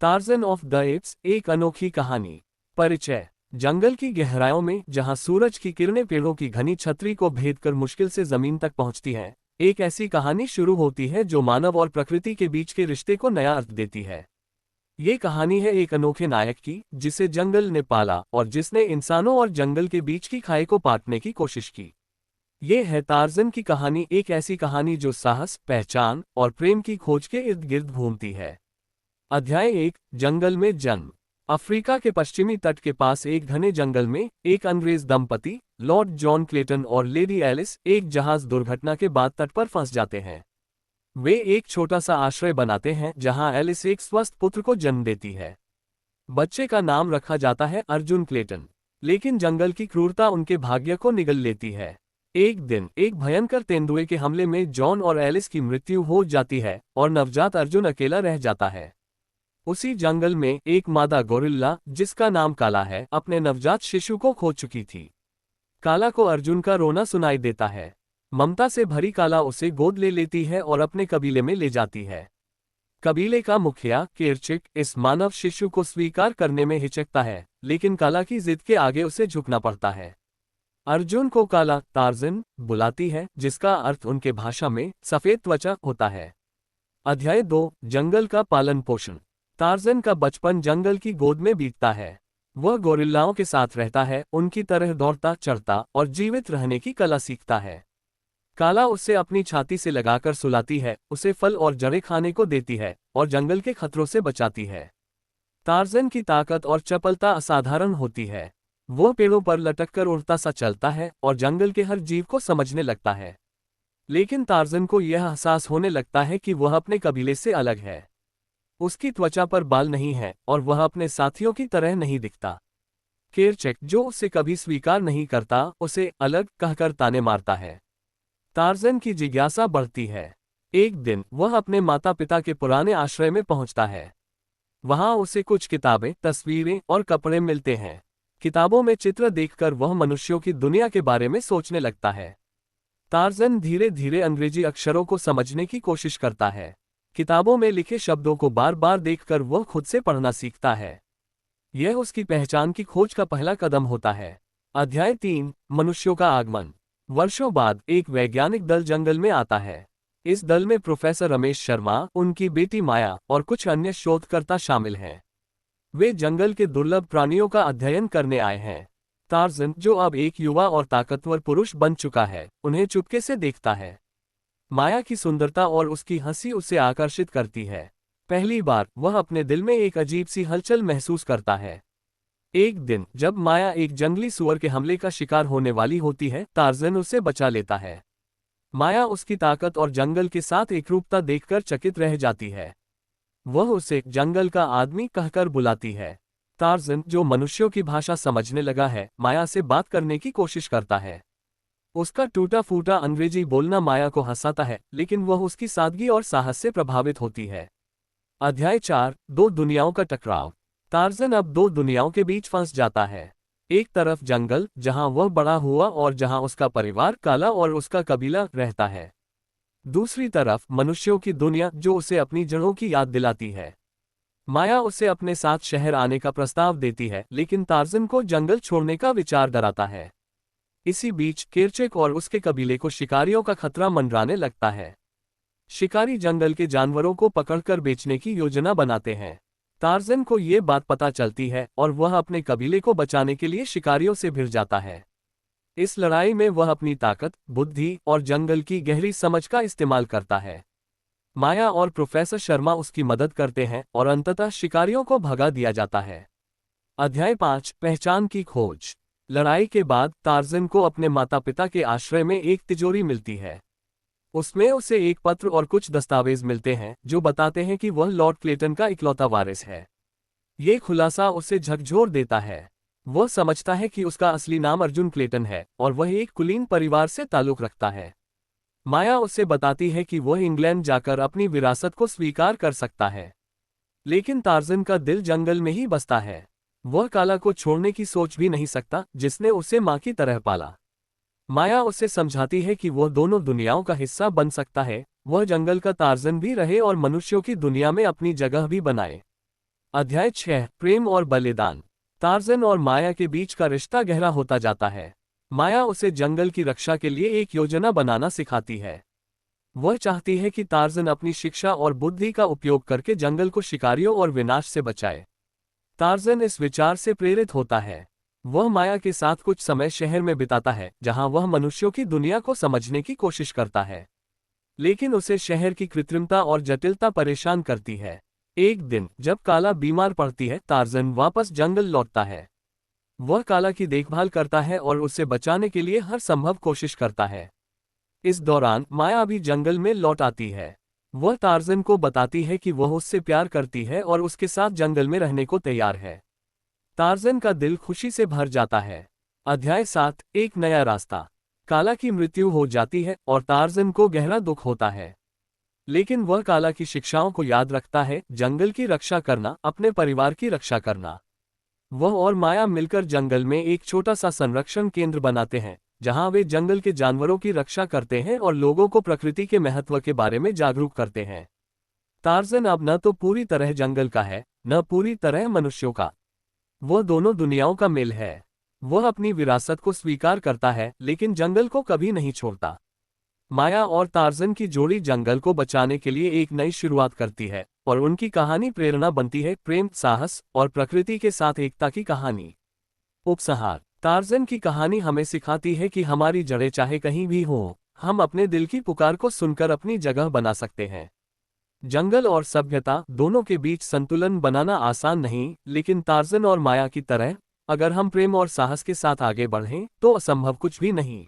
Tarzan of the apps, एक अनोखी कहानी। परिचय। जंगल की गहराइयों में, जहां सूरज की किरणें पेड़ों की घनी छतरी को भेदकर मुश्किल से जमीन तक पहुंचती हैं, एक ऐसी कहानी शुरू होती है जो मानव और प्रकृति के बीच के रिश्ते को नया अर्थ देती है। ये कहानी है एक अनोखे नायक की, जिसे जंगल ने पाला और जिसने इंसानों और जंगल के बीच की खाई को पाटने की कोशिश की। ये है टार्ज़न की कहानी, एक ऐसी कहानी जो साहस, पहचान और प्रेम की खोज के इर्द गिर्द घूमती है। अध्याय 1, जंगल में जन्म। अफ्रीका के पश्चिमी तट के पास एक घने जंगल में एक अंग्रेज दंपति, लॉर्ड जॉन क्लेटन और लेडी एलिस, एक जहाज दुर्घटना के बाद तट पर फंस जाते हैं। वे एक छोटा सा आश्रय बनाते हैं जहां एलिस एक स्वस्थ पुत्र को जन्म देती है। बच्चे का नाम रखा जाता है अर्जुन क्लेटन। लेकिन जंगल की क्रूरता उनके भाग्य को निगल लेती है। एक दिन एक भयंकर तेंदुए के हमले में जॉन और एलिस की मृत्यु हो जाती है और नवजात अर्जुन अकेला रह जाता है। उसी जंगल में एक मादा गोरिल्ला, जिसका नाम काला है, अपने नवजात शिशु को खो चुकी थी। काला को अर्जुन का रोना सुनाई देता है। ममता से भरी काला उसे गोद ले लेती है और अपने कबीले में ले जाती है। कबीले का मुखिया केरचिक इस मानव शिशु को स्वीकार करने में हिचकता है, लेकिन काला की जिद के आगे उसे झुकना पड़ता है। अर्जुन को काला टार्ज़न बुलाती है, जिसका अर्थ उनके भाषा में सफेद त्वचा होता है। अध्याय 2, जंगल का पालन पोषण। टार्ज़न का बचपन जंगल की गोद में बीतता है। वह गोरिल्लाओं के साथ रहता है, उनकी तरह दौड़ता, चढ़ता और जीवित रहने की कला सीखता है। काला उसे अपनी छाती से लगाकर सुलाती है, उसे फल और जड़ें खाने को देती है और जंगल के खतरों से बचाती है। टार्ज़न की ताकत और चपलता असाधारण होती है। वो पेड़ों पर लटककर उड़ता सा चलता है और जंगल के हर जीव को समझने लगता है। लेकिन टार्ज़न को यह एहसास होने लगता है कि वह अपने कबीले से अलग है। उसकी त्वचा पर बाल नहीं है और वह अपने साथियों की तरह नहीं दिखता। केरचेक, जो उसे कभी स्वीकार नहीं करता, उसे अलग कहकर ताने मारता है। टार्ज़न की जिज्ञासा बढ़ती है। एक दिन वह अपने माता पिता के पुराने आश्रय में पहुंचता है। वहां उसे कुछ किताबें, तस्वीरें और कपड़े मिलते हैं। किताबों में चित्र देखकर वह मनुष्यों की दुनिया के बारे में सोचने लगता है। टार्ज़न धीरे धीरे अंग्रेजी अक्षरों को समझने की कोशिश करता है। किताबों में लिखे शब्दों को बार बार देखकर वह खुद से पढ़ना सीखता है। यह उसकी पहचान की खोज का पहला कदम होता है। अध्याय 3, मनुष्यों का आगमन। वर्षों बाद एक वैज्ञानिक दल जंगल में आता है। इस दल में प्रोफेसर रमेश शर्मा, उनकी बेटी माया और कुछ अन्य शोधकर्ता शामिल हैं। वे जंगल के दुर्लभ प्राणियों का अध्ययन करने आए हैं। टार्ज़न, जो अब एक युवा और ताकतवर पुरुष बन चुका है, उन्हें चुपके से देखता है। माया की सुंदरता और उसकी हंसी उसे आकर्षित करती है। पहली बार वह अपने दिल में एक अजीब सी हलचल महसूस करता है। एक दिन जब माया एक जंगली सुअर के हमले का शिकार होने वाली होती है, टार्ज़न उसे बचा लेता है। माया उसकी ताकत और जंगल के साथ एकरूपता देखकर चकित रह जाती है। वह उसे जंगल का आदमी कहकर बुलाती है। टार्ज़न, जो मनुष्यों की भाषा समझने लगा है, माया से बात करने की कोशिश करता है। उसका टूटा फूटा अंग्रेजी बोलना माया को हंसाता है, लेकिन वह उसकी सादगी और साहस से प्रभावित होती है। अध्याय 4, दो दुनियाओं का टकराव। टार्ज़न अब दो दुनियाओं के बीच फंस जाता है। एक तरफ जंगल, जहां वह बड़ा हुआ और जहां उसका परिवार काला और उसका कबीला रहता है। दूसरी तरफ मनुष्यों की दुनिया, जो उसे अपनी जड़ों की याद दिलाती है। माया उसे अपने साथ शहर आने का प्रस्ताव देती है, लेकिन टार्ज़न को जंगल छोड़ने का विचार डराता है। इसी बीच केरचेक और उसके कबीले को शिकारियों का खतरा मंडराने लगता है। शिकारी जंगल के जानवरों को पकड़कर बेचने की योजना बनाते हैं। टार्ज़न को ये बात पता चलती है और वह अपने कबीले को बचाने के लिए शिकारियों से भिड़ जाता है। इस लड़ाई में वह अपनी ताकत, बुद्धि और जंगल की गहरी समझ का इस्तेमाल करता है। माया और प्रोफेसर शर्मा उसकी मदद करते हैं और अंततः शिकारियों को भगा दिया जाता है। अध्याय 5, पहचान की खोज। लड़ाई के बाद टार्ज़न को अपने माता पिता के आश्रय में एक तिजोरी मिलती है। उसमें उसे एक पत्र और कुछ दस्तावेज मिलते हैं जो बताते हैं कि वह लॉर्ड क्लेटन का इकलौता वारिस है। ये खुलासा उसे झकझोर देता है। वह समझता है कि उसका असली नाम अर्जुन क्लेटन है और वह एक कुलीन परिवार से ताल्लुक रखता है। माया उसे बताती है कि वह इंग्लैंड जाकर अपनी विरासत को स्वीकार कर सकता है। लेकिन टार्ज़न का दिल जंगल में ही बसता है। वह काला को छोड़ने की सोच भी नहीं सकता, जिसने उसे मां की तरह पाला। माया उसे समझाती है कि वह दोनों दुनियाओं का हिस्सा बन सकता है, वह जंगल का टार्ज़न भी रहे और मनुष्यों की दुनिया में अपनी जगह भी बनाए। अध्याय 6 प्रेम और बलिदान। टार्ज़न और माया के बीच का रिश्ता गहरा होता जाता है। माया उसे जंगल की रक्षा के लिए एक योजना बनाना सिखाती है। वह चाहती है कि टार्ज़न अपनी शिक्षा और बुद्धि का उपयोग करके जंगल को शिकारियों और विनाश से बचाए। टार्ज़न इस विचार से प्रेरित होता है। वह माया के साथ कुछ समय शहर में बिताता है, जहां वह मनुष्यों की दुनिया को समझने की कोशिश करता है। लेकिन उसे शहर की कृत्रिमता और जटिलता परेशान करती है। एक दिन जब काला बीमार पड़ती है, टार्ज़न वापस जंगल लौटता है। वह काला की देखभाल करता है और उसे बचाने के लिए हर संभव कोशिश करता है। इस दौरान माया भी जंगल में लौट आती है। वह टार्ज़न को बताती है कि वह उससे प्यार करती है और उसके साथ जंगल में रहने को तैयार है। टार्ज़न का दिल खुशी से भर जाता है। अध्याय 7 एक नया रास्ता। काला की मृत्यु हो जाती है और टार्ज़न को गहरा दुख होता है। लेकिन वह काला की शिक्षाओं को याद रखता है, जंगल की रक्षा करना, अपने परिवार की रक्षा करना। वह और माया मिलकर जंगल में एक छोटा सा संरक्षण केंद्र बनाते हैं, जहां वे जंगल के जानवरों की रक्षा करते हैं और लोगों को प्रकृति के महत्व के बारे में जागरूक करते हैं। टार्ज़न अब न तो पूरी तरह जंगल का है, न पूरी तरह मनुष्यों का। वह दोनों दुनियाओं का मेल है। वह अपनी विरासत को स्वीकार करता है, लेकिन जंगल को कभी नहीं छोड़ता। माया और टार्ज़न की जोड़ी जंगल को बचाने के लिए एक नई शुरुआत करती है, और उनकी कहानी प्रेरणा बनती है, प्रेम, साहस और प्रकृति के साथ एकता की कहानी। उपसंहार। टार्ज़न की कहानी हमें सिखाती है कि हमारी जड़ें चाहे कहीं भी हों, हम अपने दिल की पुकार को सुनकर अपनी जगह बना सकते हैं। जंगल और सभ्यता दोनों के बीच संतुलन बनाना आसान नहीं, लेकिन टार्ज़न और माया की तरह, अगर हम प्रेम और साहस के साथ आगे बढ़ें, तो असंभव कुछ भी नहीं।